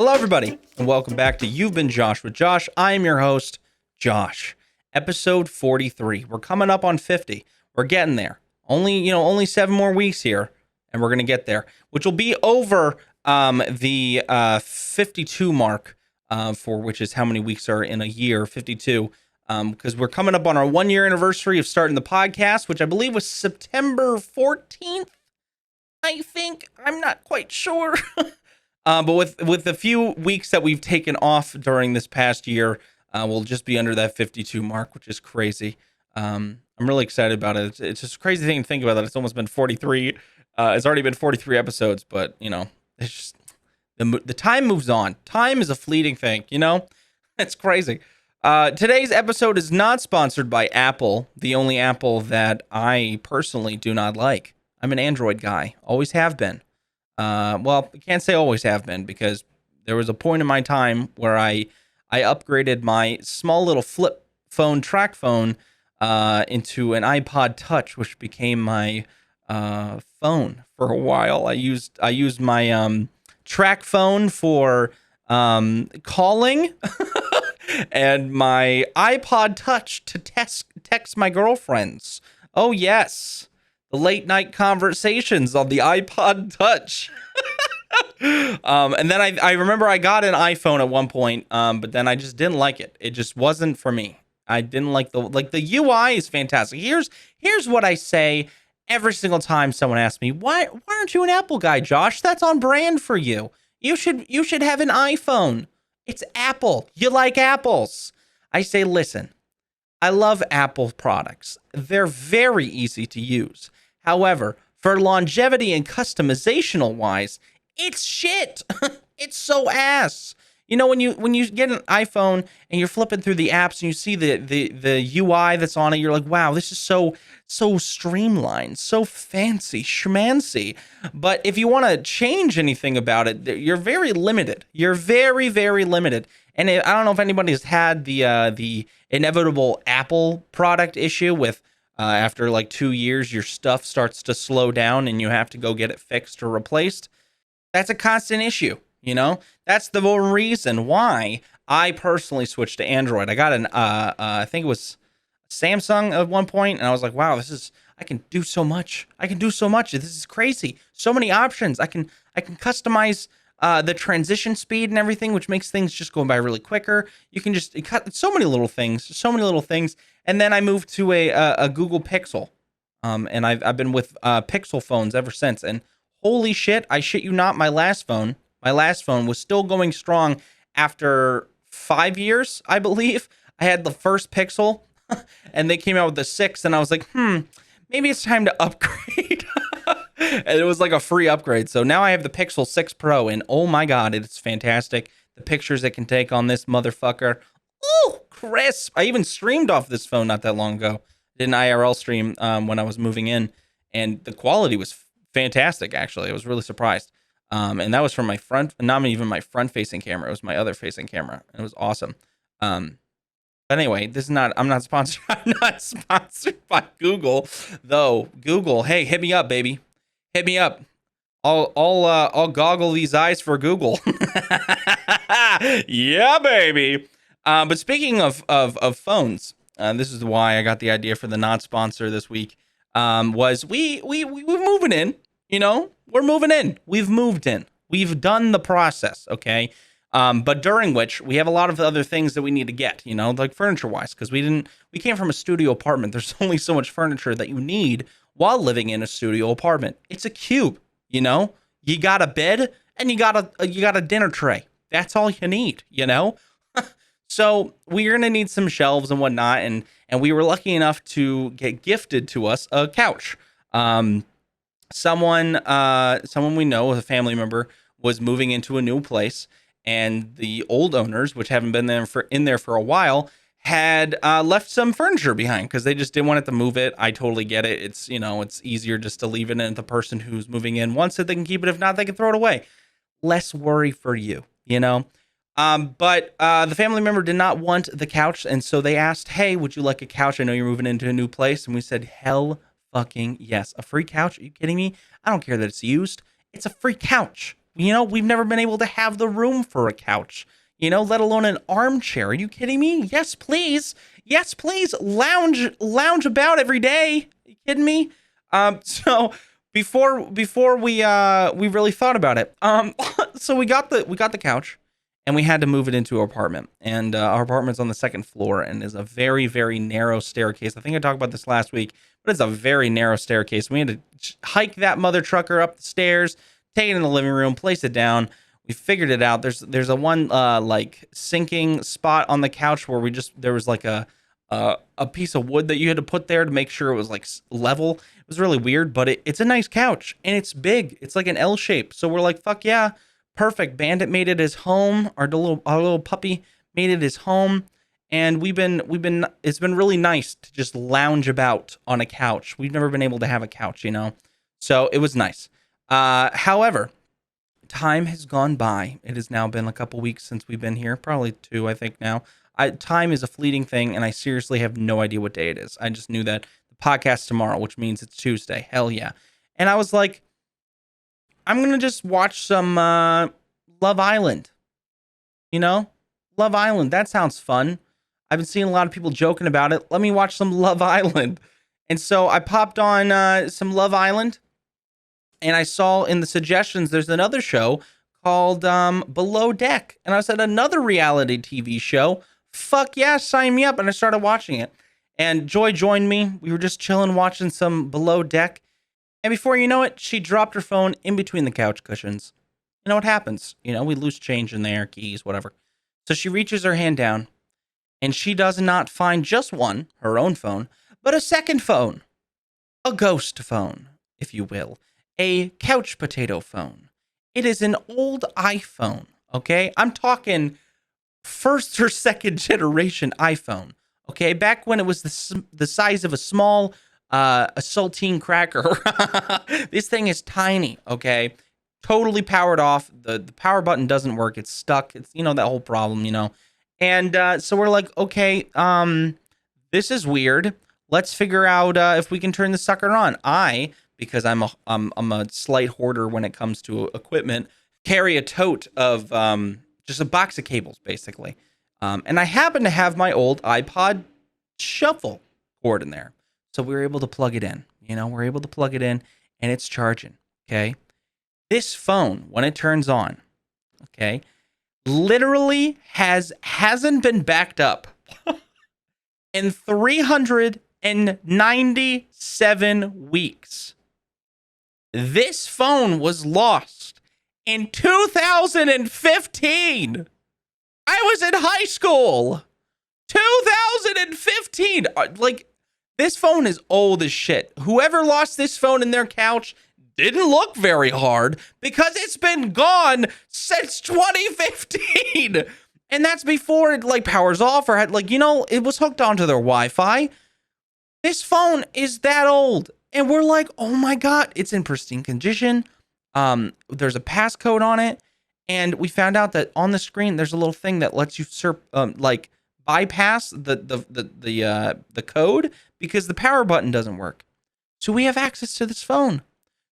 Hello, everybody, and welcome back to You've Been Josh with Josh. I am your host, Josh. Episode 43. We're coming up on 50. We're getting there. Only 7 more weeks here, and we're gonna get there, which will be over the 52 mark, for which is how many weeks are in a year, 52. Because we're coming up on our 1-year anniversary of starting the podcast, which I believe was September 14th. I think. I'm not quite sure. But with the few weeks that we've taken off during this past year, we'll just be under that 52 mark, which is crazy. I'm really excited about it. It's just a crazy thing to think about that it's almost been 43. It's already been 43 episodes, but it's just the time moves on. Time is a fleeting thing, It's crazy. Today's episode is not sponsored by Apple, the only Apple that I personally do not like. I'm an Android guy, always have been. Well, I can't say always have been, because there was a point in my time where I upgraded my small little flip phone, track phone, into an iPod Touch, which became my phone for a while. I used my track phone for calling, and my iPod Touch to text my girlfriends. Oh yes. The late night conversations on the iPod Touch. And then I remember I got an iPhone at one point, but then I just didn't like it. It just wasn't for me. I didn't like the UI is fantastic. Here's what I say every single time someone asks me, why aren't you an Apple guy, Josh? That's on brand for you. You should have an iPhone. It's Apple. You like apples. I say, listen, I love Apple products. They're very easy to use. However, for longevity and customizational wise, it's shit. It's so ass. When you get an iPhone and you're flipping through the apps and you see the UI that's on it, you're like, wow, this is so streamlined, so fancy, schmancy. But if you want to change anything about it, you're very limited. You're very, very limited. And I don't know if anybody has had the inevitable Apple product issue with after like 2 years, your stuff starts to slow down and you have to go get it fixed or replaced. That's a constant issue, That's the reason why I personally switched to Android. I got I think it was Samsung at one point, and I was like, wow, I can do so much. This is crazy. So many options. I can customize the transition speed and everything, which makes things just go by really quicker. You can just cut so many little things. And then I moved to a Google Pixel, and I've been with Pixel phones ever since. And holy shit, I shit you not, my last phone was still going strong after 5 years, I believe. I had the first Pixel, and they came out with the 6, and I was like, maybe it's time to upgrade. And it was like a free upgrade. So now I have the Pixel 6 Pro, and oh my god, it's fantastic. The pictures it can take on this motherfucker. Ooh, crisp. I even streamed off this phone not that long ago. Did an IRL stream when I was moving in, and the quality was fantastic, actually. I was really surprised. And that was from my front, not even my front-facing camera. It was my other facing camera. It was awesome. But anyway, I'm not sponsored. I'm not sponsored by Google, though. Google, hey, hit me up, baby. Hit me up. I'll goggle these eyes for Google. Yeah, baby. But speaking of phones, this is why I got the idea for the non-sponsor this week. Was we're moving in, we're moving in. We've moved in. We've done the process, okay? But during which we have a lot of other things that we need to get, like furniture wise, because we came from a studio apartment. There's only so much furniture that you need while living in a studio apartment. It's a cube, you got a bed and you got a dinner tray. That's all you need, So we're going to need some shelves and whatnot. And we were lucky enough to get gifted to us a couch. Someone we know, a family member, was moving into a new place, and the old owners, which haven't been in there for a while, had left some furniture behind because they just didn't want it to move it. I totally get it. It's it's easier just to leave it, and the person who's moving in wants it, they can keep it. If not, they can throw it away. Less worry for you, But the family member did not want the couch, and so they asked, hey, would you like a couch? I know you're moving into a new place. And we said, hell fucking yes. A free couch? Are you kidding me? I don't care that it's used. It's a free couch. we've never been able to have the room for a couch, let alone an armchair. Are you kidding me? Yes, please. Yes, please. Lounge about every day. Are you kidding me? So before we really thought about it, so we got the couch, and we had to move it into our apartment. And our apartment's on the second floor and is a very, very narrow staircase. I think I talked about this last week, but it's a very narrow staircase. We had to hike that mother trucker up the stairs, take it in the living room, place it down. We figured it out. There's a one like sinking spot on the couch where there was like a piece of wood that you had to put there to make sure it was like level. It was really weird, but it's a nice couch and it's big. It's like an L shape. So we're like, fuck yeah, perfect. Bandit made it his home. Our little puppy made it his home, and it's been really nice to just lounge about on a couch. We've never been able to have a couch, so it was nice. However, time has gone by. It has now been a couple weeks since we've been here, probably 2, I think now. Time is a fleeting thing, and I seriously have no idea what day it is. I just knew that the podcast tomorrow, which means it's Tuesday. Hell yeah. And I was like, I'm going to just watch some Love Island. Love Island. That sounds fun. I've been seeing a lot of people joking about it. Let me watch some Love Island. And so I popped on some Love Island, and I saw in the suggestions there's another show called Below Deck. And I said, another reality TV show. Fuck yeah, sign me up. And I started watching it. And Joy joined me. We were just chilling, watching some Below Deck. And before you know it, she dropped her phone in between the couch cushions. You know what happens? We lose change in there, keys, whatever. So she reaches her hand down, and she does not find just one, her own phone, but a second phone. A ghost phone, if you will. A couch potato phone. It is an old iPhone, okay? I'm talking first or second generation iPhone, okay? Back when it was the size of a small a saltine cracker. This thing is tiny, okay? Totally powered off. The power button doesn't work. It's stuck. It's, that whole problem, And so we're like, okay, this is weird. Let's figure out if we can turn the sucker on. Because I'm a slight hoarder when it comes to equipment, carry a tote of just a box of cables, basically. And I happen to have my old iPod shuffle cord in there. So we were able to plug it in. We're able to plug it in, and it's charging, okay? This phone, when it turns on, okay, literally hasn't been backed up in 397 weeks. This phone was lost in 2015. I was in high school. 2015. This phone is old as shit. Whoever lost this phone in their couch didn't look very hard because it's been gone since 2015. And that's before it powers off or had it was hooked onto their Wi-Fi. This phone is that old. And we're like, oh my God, it's in pristine condition. There's a passcode on it. And we found out that on the screen, there's a little thing that lets you bypass the code because the power button doesn't work. So we have access to this phone.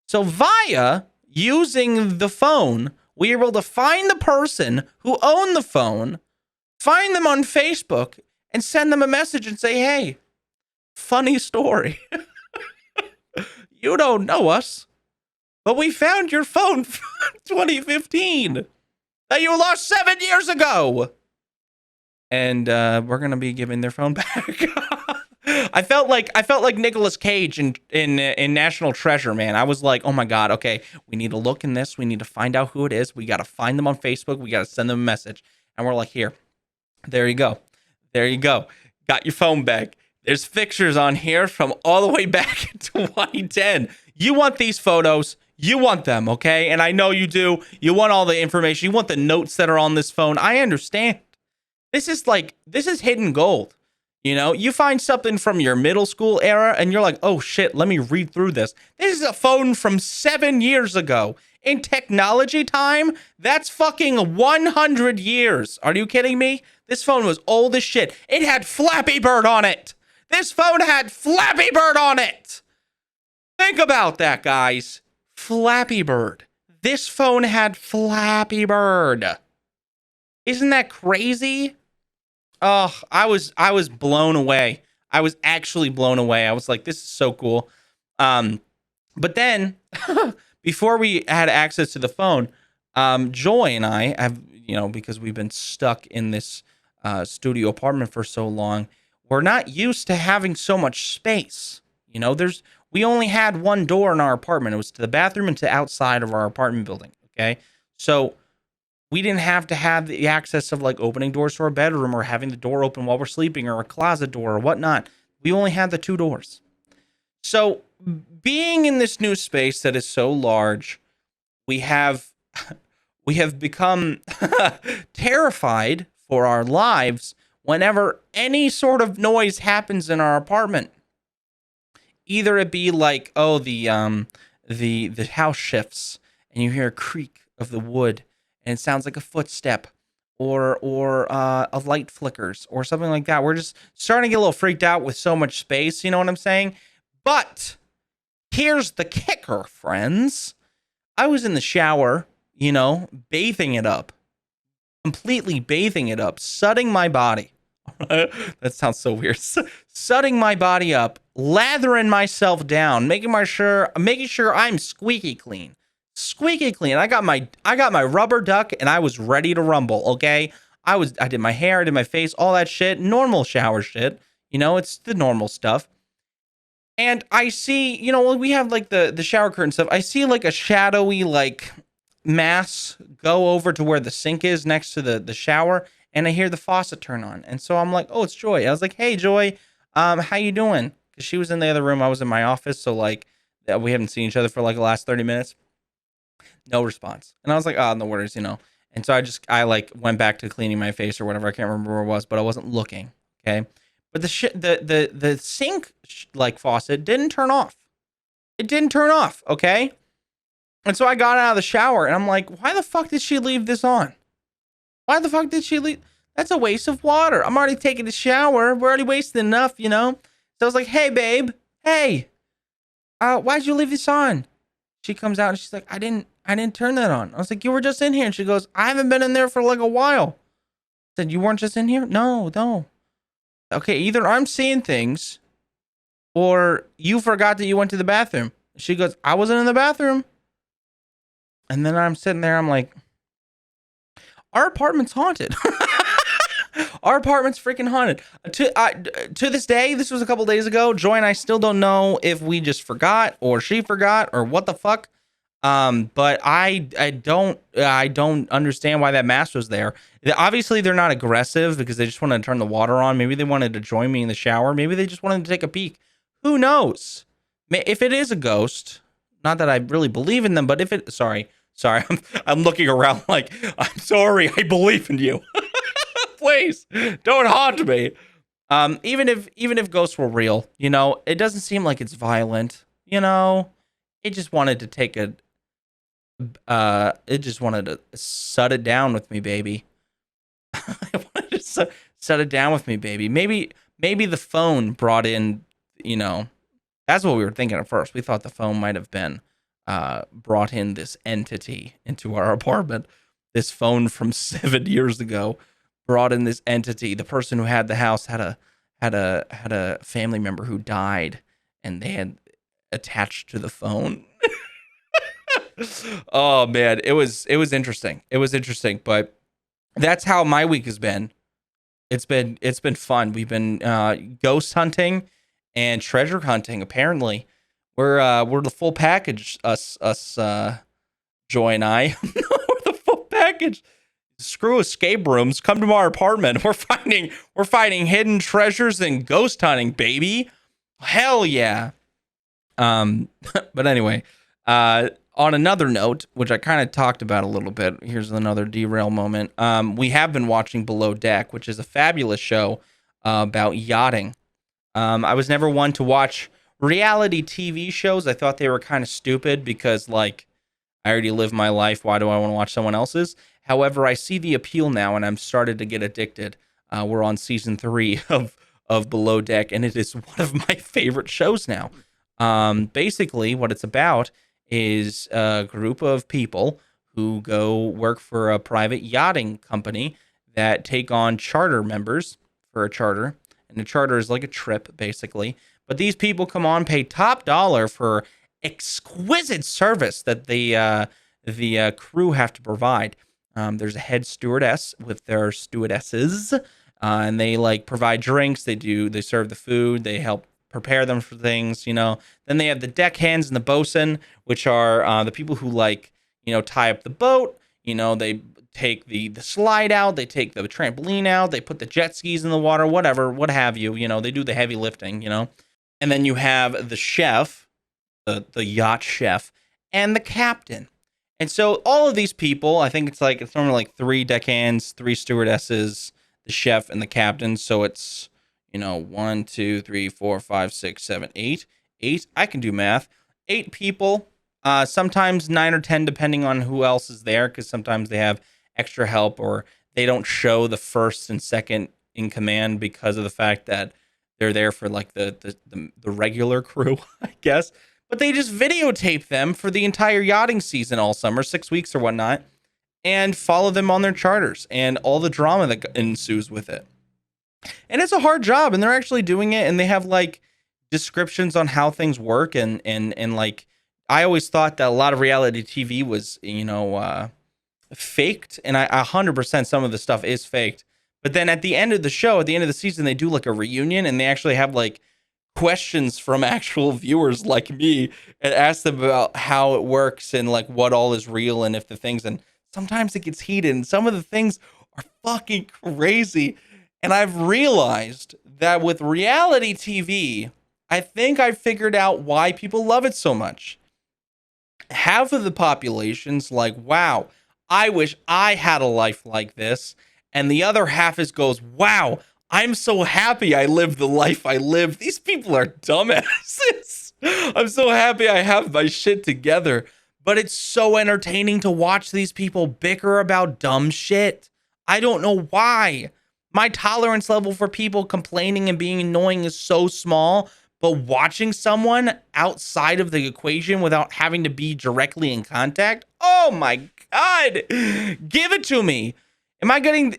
So via using the phone, we were able to find the person who owned the phone, find them on Facebook, and send them a message and say, hey, funny story. You don't know us, but we found your phone from 2015 that you lost 7 years ago. And we're gonna be giving their phone back. I felt like Nicolas Cage in National Treasure, man. I was like, oh my God, okay, we need to look in this. We need to find out who it is. We got to find them on Facebook. We got to send them a message. And we're like, here, there you go. There you go. Got your phone back. There's pictures on here from all the way back in 2010. You want these photos. You want them, okay? And I know you do. You want all the information. You want the notes that are on this phone. I understand. This is hidden gold. You find something from your middle school era and you're like, oh shit, let me read through this. This is a phone from 7 years ago. In technology time, that's fucking 100 years. Are you kidding me? This phone was old as shit. It had Flappy Bird on it. This phone had Flappy Bird on it. Think about that, guys. Flappy Bird. This phone had Flappy Bird. Isn't that crazy? Oh, I was blown away. I was actually blown away. I was like, this is so cool. But then before we had access to the phone, Joy and I have, because we've been stuck in this studio apartment for so long, we're not used to having so much space. We only had one door in our apartment. It was to the bathroom and to outside of our apartment building. Okay. So we didn't have to have the access of like opening doors to our bedroom or having the door open while we're sleeping or a closet door or whatnot. We only had the two doors. So being in this new space that is so large, we have become terrified for our lives whenever any sort of noise happens in our apartment. Either it be like, the house shifts and you hear a creak of the wood and it sounds like a footstep, or a light flickers or something like that. We're just starting to get a little freaked out with so much space, you know what I'm saying? But here's the kicker, friends. I was in the shower, bathing it up, completely bathing it up, sudding my body. That sounds so weird. Sudding my body up, lathering myself down, making sure I'm squeaky clean. Squeaky clean. I got my rubber duck and I was ready to rumble, okay? I did my hair, I did my face, all that shit, normal shower shit. It's the normal stuff. And I see, we have like the shower curtain stuff. I see like a shadowy like mass go over to where the sink is next to the shower, and I hear the faucet turn on. And so I'm like, oh, it's Joy. I was like, hey, Joy, how you doing? Because she was in the other room. I was in my office. So like we haven't seen each other for like the last 30 minutes. No response. And I was like, oh, no worries, And so I like went back to cleaning my face or whatever. I can't remember where it was, but I wasn't looking. Okay. But the sink like faucet didn't turn off. It didn't turn off. Okay. And so I got out of the shower and I'm like, why the fuck did she leave this on? Why the fuck did she leave? That's a waste of water. I'm already taking a shower. We're already wasting enough, So I was like, hey, babe. Hey, why'd you leave this on? She comes out and she's like, I didn't turn that on. I was like, you were just in here. And she goes, I haven't been in there for like a while. I said, you weren't just in here? No. Okay, either I'm seeing things or you forgot that you went to the bathroom. She goes, I wasn't in the bathroom. And then I'm sitting there, I'm like, our apartment's haunted. Our apartment's freaking haunted. To this day, this was a couple days ago, Joy and I still don't know if we just forgot or she forgot or what the fuck. But I don't understand why that mask was there. Obviously, they're not aggressive because they just wanted to turn the water on. Maybe they wanted to join me in the shower. Maybe they just wanted to take a peek. Who knows? If it is a ghost, not that I really believe in them, but if it, sorry, I'm looking around like, I'm sorry, I believe in you. Please don't haunt me. Even if ghosts were real, it doesn't seem like it's violent. It just wanted to take it just wanted to shut it down with me, baby. I wanted to shut it down with me, baby. Maybe the phone brought in, that's what we were thinking at first. We thought the phone might have been brought in this entity into our apartment. This phone from 7 years ago brought in this entity. The person who had the house had a family member who died, and they had attached to the phone. Oh man, it was interesting. It was interesting, but that's how my week has been. It's been fun. We've been ghost hunting and treasure hunting. Apparently, we're the full package. Us, Joy and I. We're the full package. Screw escape rooms. Come to our apartment. We're finding hidden treasures and ghost hunting, baby. Hell yeah. But anyway, on another note, which I kind of talked about a little bit, here's another derail moment. We have been watching Below Deck, which is a fabulous show about yachting. I was never one to watch reality TV shows. I thought they were kind of stupid because, like, I already live my life. Why do I want to watch someone else's? However, I see the appeal now, and I'm started to get addicted. We're on season 3 of Below Deck, and it is one of my favorite shows now. Basically, what it's about is a group of people who go work for a private yachting company that take on charter members for a charter. And a charter is like a trip, basically. But these people come on, pay top dollar for exquisite service that the crew have to provide. There's a head stewardess with their stewardesses, and they like provide drinks. They serve the food. They help prepare them for things. Then they have the deckhands and the bosun, which are the people who tie up the boat. They take the slide out, they take the trampoline out, they put the jet skis in the water, whatever, what have you. They do the heavy lifting. And then you have the chef, the yacht chef, and the captain. And so all of these people, I think it's normally like 3 deckhands, 3 stewardesses, the chef, and the captain. So it's 1, 2, 3, 4, 5, 6, 7, 8. 8. I can do math. 8 people. Sometimes 9 or 10, depending on who else is there, because sometimes they have extra help, or they don't show the first and second in command because of the fact that they're there for like the regular crew, I guess. But they just videotape them for the entire yachting season all summer, 6 weeks or whatnot, and follow them on their charters and all the drama that ensues with it. And it's a hard job, and they're actually doing it, and they have like descriptions on how things work, and like, I always thought that a lot of reality TV was, faked, and I 100% some of the stuff is faked. But then at the end of the show, at the end of the season, they do like a reunion, and they actually have like questions from actual viewers like me and ask them about how it works and like what all is real and if the things, and sometimes it gets heated and some of the things are fucking crazy. And I've realized that with reality TV, I think I figured out why people love it so much. Half of the population's like, wow, I wish I had a life like this. And the other half goes, wow, I'm so happy I lived the life I lived. These people are dumbasses. I'm so happy I have my shit together. But it's so entertaining to watch these people bicker about dumb shit. I don't know why. My tolerance level for people complaining and being annoying is so small. But watching someone outside of the equation without having to be directly in contact, oh my God, give it to me. Am I getting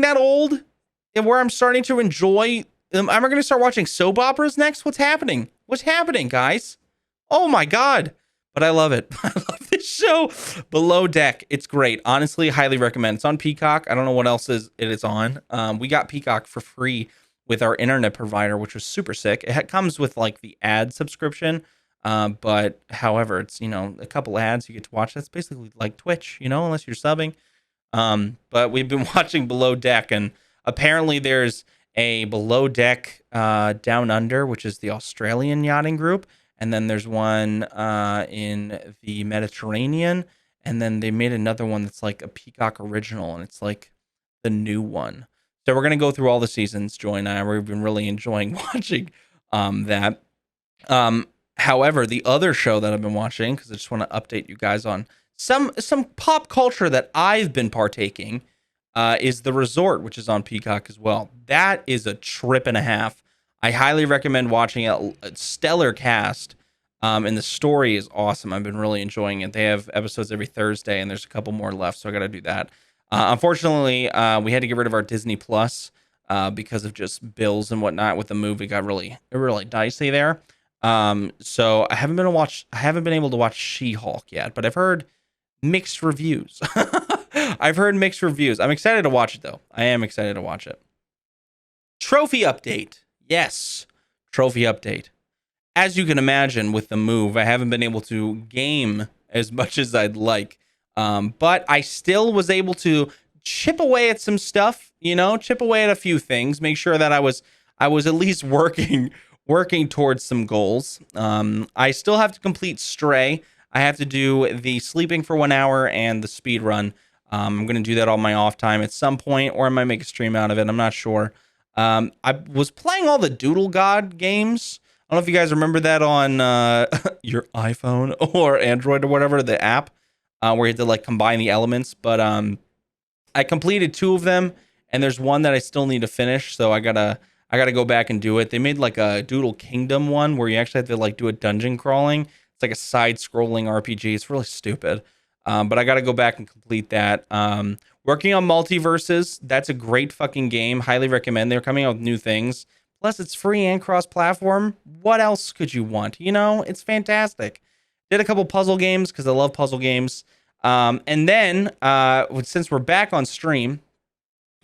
that old and where I'm starting to enjoy? Am I going to start watching soap operas next? What's happening? What's happening, guys? Oh my God. But I love it. I love this show. Below Deck. It's great. Honestly, highly recommend. It's on Peacock. I don't know what else it is on. We got Peacock for free with our internet provider, which was super sick. It comes with like the ad subscription. But however, it's, a couple ads you get to watch. That's basically like Twitch, unless you're subbing. But we've been watching Below Deck, and apparently there's a Below Deck Down Under, which is the Australian yachting group. And then there's one in the Mediterranean. And then they made another one that's like a Peacock original, and it's like the new one. So we're going to go through all the seasons, Joy and I. We've been really enjoying watching that. However, the other show that I've been watching, because I just want to update you guys on some pop culture that I've been partaking, is The Resort, which is on Peacock as well. That is a trip and a half. I highly recommend watching it. A stellar cast, and the story is awesome. I've been really enjoying it. They have episodes every Thursday, and there's a couple more left, so I got to do that. Unfortunately, we had to get rid of our Disney Plus because of just bills and whatnot with the move. It got really dicey there. So I haven't been able to watch She-Hulk yet, but I've heard mixed reviews. I'm excited to watch it though. I am excited to watch it. Trophy update. Yes, trophy update. As you can imagine with the move, I haven't been able to game as much as I'd like. But I still was able to chip away at some stuff, chip away at a few things, make sure that I was at least working towards some goals. I still have to complete Stray. I have to do the sleeping for 1 hour and the speed run. I'm going to do that on my off time at some point, or I might make a stream out of it. I'm not sure. I was playing all the Doodle God games. I don't know if you guys remember that on your iPhone or Android or whatever, the app. Where you had to like combine the elements, but I completed 2 of them, and there's one that I still need to finish, so I gotta go back and do it. They made like a Doodle Kingdom one where you actually have to like do a dungeon crawling. It's like a side-scrolling RPG. It's really stupid. But I got to go back and complete that. Working on Multiverses. That's a great fucking game. Highly recommend. They're coming out with new things. Plus, it's free and cross-platform. What else could you want? You know, it's fantastic. Did a couple puzzle games because I love puzzle games. And then, since we're back on stream,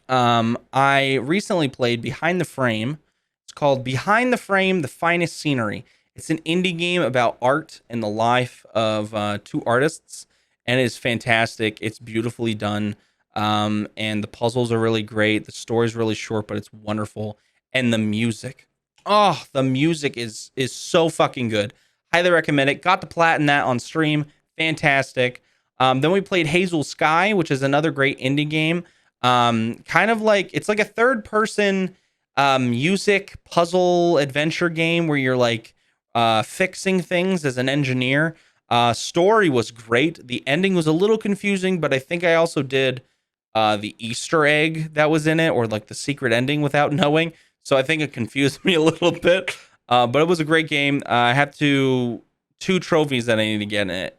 I recently played Behind the Frame. It's called Behind the Frame, The Finest Scenery. It's an indie game about art and the life of two artists, and it is fantastic. It's beautifully done, and the puzzles are really great. The story's really short, but it's wonderful. And the music. Oh, the music is so fucking good. Highly recommend it. Got to platinum that on stream. Fantastic. Then we played Hazel Sky, which is another great indie game. Kind of like, it's like a third person music puzzle adventure game where you're like fixing things as an engineer. Story was great. The ending was a little confusing, but I think I also did the Easter egg that was in it, or like the secret ending without knowing. So I think it confused me a little bit. But it was a great game. I have two trophies that I need to get in it,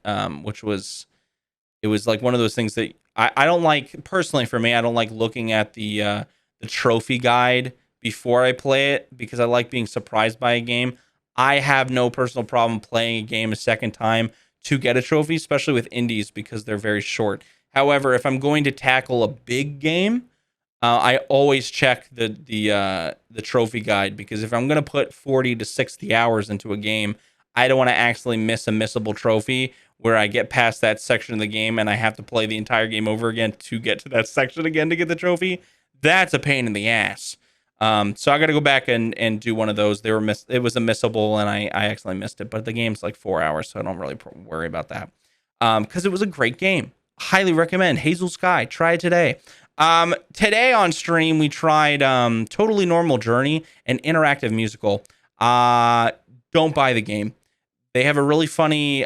it was like one of those things that I don't like, personally for me, I don't like looking at the trophy guide before I play it because I like being surprised by a game. I have no personal problem playing a game a second time to get a trophy, especially with indies because they're very short. However, if I'm going to tackle a big game, I always check the trophy guide because if I'm going to put 40 to 60 hours into a game, I don't want to actually miss a missable trophy where I get past that section of the game and I have to play the entire game over again to get to that section again to get the trophy. That's a pain in the ass. So I got to go back and do one of those. It was a missable and I accidentally missed it, but the game's like 4 hours, so I don't really worry about that. Because it was a great game. Highly recommend Hazel Sky. Try it today. Today on stream we tried Totally Normal Journey, an interactive musical. Don't buy the game. They have a really funny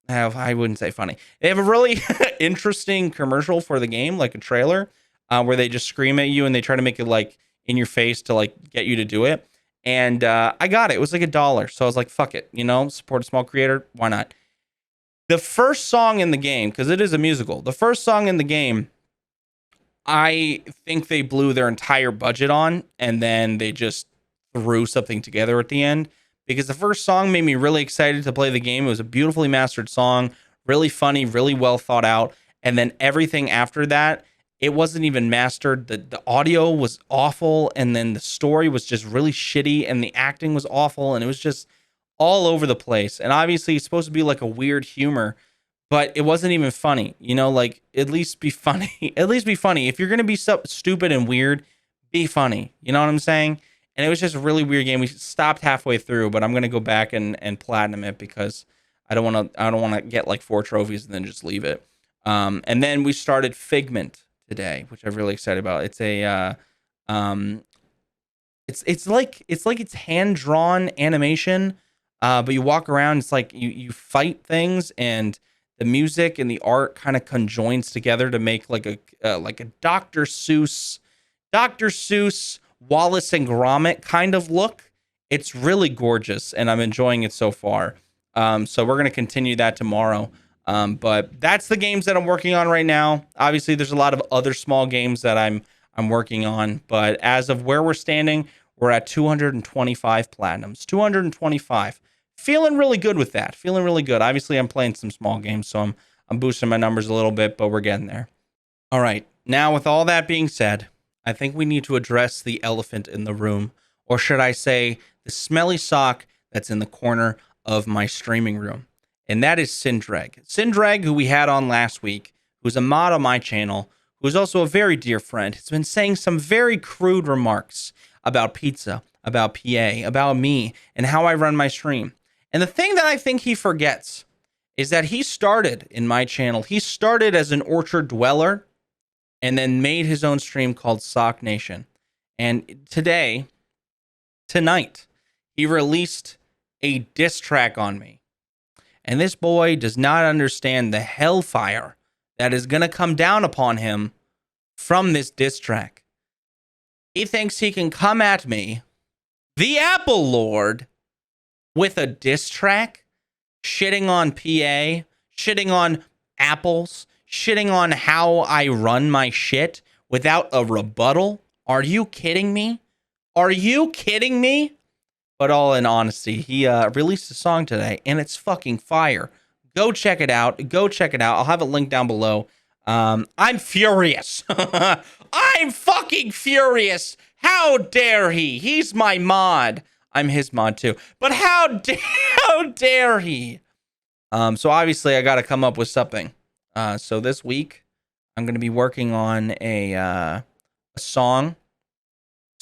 I wouldn't say funny. They have a really interesting commercial for the game, like a trailer, where they just scream at you and they try to make it like in your face to like get you to do it. And I got it. It was like $1. So I was like, fuck it, support a small creator. Why not? The first song in the game, because it is a musical, the first song in the game, I think they blew their entire budget on, and then they just threw something together at the end. Because the first song made me really excited to play the game. It was a beautifully mastered song, really funny, really well thought out. And then everything after that, it wasn't even mastered. The audio was awful, and then the story was just really shitty, and the acting was awful, and it was just all over the place. And obviously, it's supposed to be like a weird humor, but it wasn't even funny. Like, at least be funny. At least be funny. If you're going to be so stupid and weird, be funny. You know what I'm saying? And it was just a really weird game. We stopped halfway through, but I'm gonna go back and platinum it because I don't want to get like 4 trophies and then just leave it. And then we started Figment today, which I'm really excited about. It's a it's like it's hand drawn animation, but you walk around. It's like you fight things, and the music and the art kind of conjoins together to make like a Dr. Seuss. Wallace and Gromit kind of look. It's really gorgeous, and I'm enjoying it so far. So we're going to continue that tomorrow. But that's the games that I'm working on right now. Obviously, there's a lot of other small games that I'm working on, but as of where we're standing, we're at 225 platinums. 225. Feeling really good with that. Feeling really good. Obviously, I'm playing some small games, so I'm boosting my numbers a little bit, but we're getting there. All right. Now, with all that being said, I think we need to address the elephant in the room, or should I say the smelly sock that's in the corner of my streaming room. And that is Sindrag. Sindrag, who we had on last week, who's a mod on my channel, who's also a very dear friend, has been saying some very crude remarks about pizza, about PA, about me, and how I run my stream. And the thing that I think he forgets is that he started in my channel. He started as an orchard dweller, and then made his own stream called Sock Nation. And tonight, he released a diss track on me. And this boy does not understand the hellfire that is going to come down upon him from this diss track. He thinks he can come at me, the Apple Lord, with a diss track shitting on PA, shitting on apples, shitting on how I run my shit without a rebuttal. Are you kidding me? Are you kidding me? But all in honesty, he released a song today, and it's fucking fire. Go check it out. Go check it out. I'll have it linked down below. I'm furious. I'm fucking furious. How dare he? He's my mod. I'm his mod too. But how dare he? So obviously I got to come up with something. So this week I'm going to be working on a song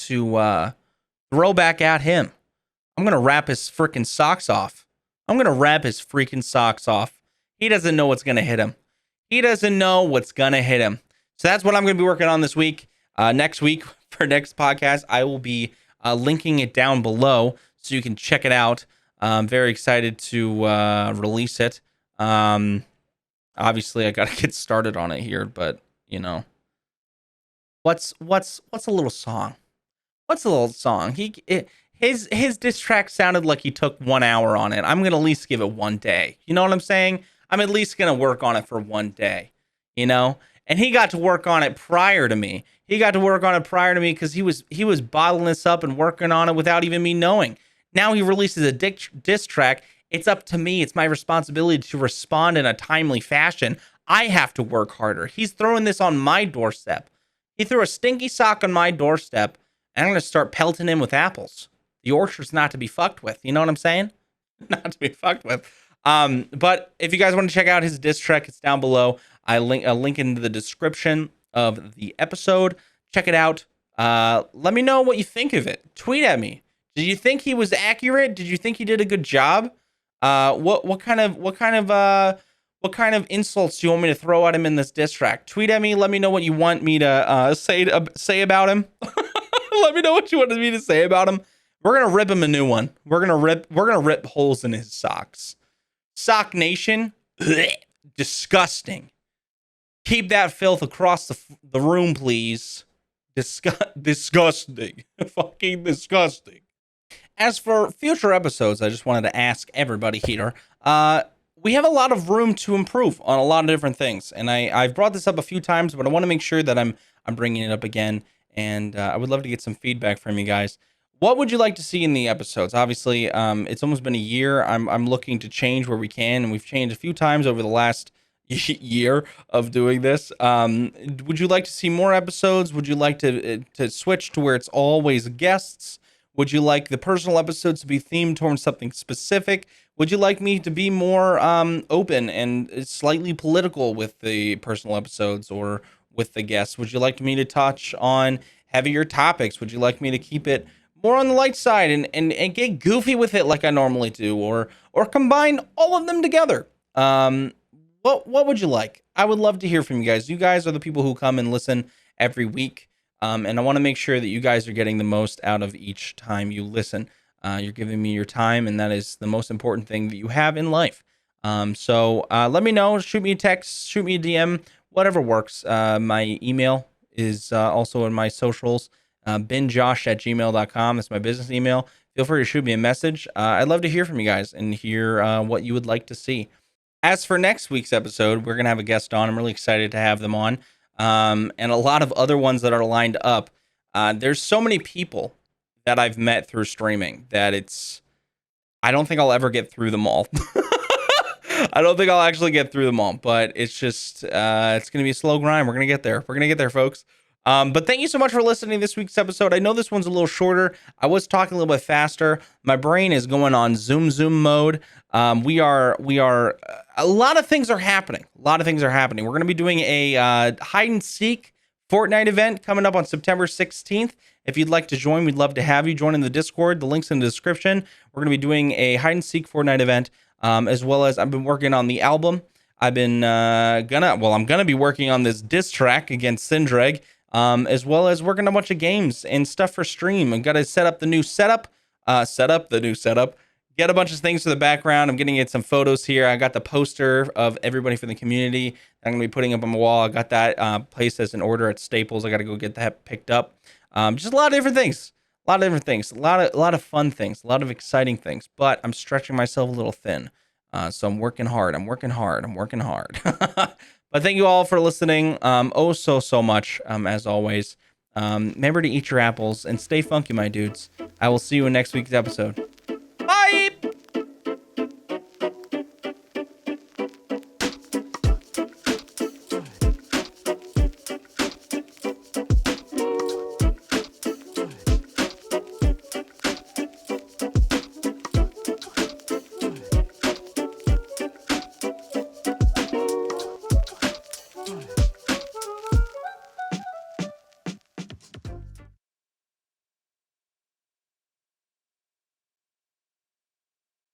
to throw back at him. I'm going to rap his freaking socks off. I'm going to rap his freaking socks off. He doesn't know what's going to hit him. He doesn't know what's going to hit him. So that's what I'm going to be working on this week. Next week, for next podcast, I will be linking it down below so you can check it out. I'm very excited to release it. Obviously, I got to get started on it here, but, you know. What's a little song? What's a little song? His diss track sounded like he took 1 hour on it. I'm going to at least give it 1 day. You know what I'm saying? I'm at least going to work on it for 1 day, you know? And he got to work on it prior to me. He got to work on it prior to me because he was bottling this up and working on it without even me knowing. Now he releases a diss track. It's up to me. It's my responsibility to respond in a timely fashion. I have to work harder. He's throwing this on my doorstep. He threw a stinky sock on my doorstep, and I'm going to start pelting him with apples. The orchard's not to be fucked with. You know what I'm saying? Not to be fucked with. But if you guys want to check out his diss track, it's down below. I link in the description of the episode. Check it out. Let me know what you think of it. Tweet at me. Did you think he was accurate? Did you think he did a good job? What kind of insults do you want me to throw at him in this diss track? Tweet at me. Let me know what you want me to say about him. Let me know what you wanted me to say about him. We're gonna rip him a new one. We're gonna rip holes in his socks. Sock Nation, disgusting. Keep that filth across the room, please. Disgusting. Fucking disgusting. As for future episodes, I just wanted to ask everybody here. We have a lot of room to improve on a lot of different things, and I've brought this up a few times, but I want to make sure that I'm bringing it up again, and I would love to get some feedback from you guys. What would you like to see in the episodes? Obviously, it's almost been a year. I'm looking to change where we can, and we've changed a few times over the last year of doing this. Would you like to see more episodes? Would you like to switch to where it's always guests? Would you like the personal episodes to be themed towards something specific? Would you like me to be more open and slightly political with the personal episodes or with the guests? Would you like me to touch on heavier topics? Would you like me to keep it more on the light side and get goofy with it like I normally do, or combine all of them together? What would you like? I would love to hear from you guys. You guys are the people who come and listen every week, and I want to make sure that you guys are getting the most out of each time you listen. You're giving me your time, and that is the most important thing that you have in life. So let me know. Shoot me a text, shoot me a DM, whatever works. My email is also in my socials. binjosh@gmail.com. That's my business email. Feel free to shoot me a message. I'd love to hear from you guys and hear what you would like to see. As for next week's episode, we're going to have a guest on. I'm really excited to have them on. And a lot of other ones that are lined up. There's so many people that I've met through streaming that I don't think I'll ever get through them all. I don't think I'll actually get through them all, but it's just, it's going to be a slow grind. We're going to get there. We're going to get there, folks. But thank you so much for listening to this week's episode. I know this one's a little shorter. I was talking a little bit faster. My brain is going on zoom mode. We are, a lot of things are happening. We're going to be doing a hide and seek Fortnite event coming up on September 16th. If you'd like to join, we'd love to have you join in the Discord. The link's in the description. We're going to be doing a hide and seek Fortnite event, as well as I've been working on the album. I'm gonna be working on this diss track against Sindreg, as well as working on a bunch of games and stuff for stream. I've got to set up the new setup, get a bunch of things for the background. I'm getting some photos here. I got the poster of everybody from the community I'm going to be putting up on my wall. I got that placed as an order at Staples. I got to go get that picked up. Just a lot of different things. A lot of fun things, a lot of exciting things, but I'm stretching myself a little thin. So I'm working hard. But thank you all for listening. So much, as always. Remember to eat your apples and stay funky, my dudes. I will see you in next week's episode. Bye!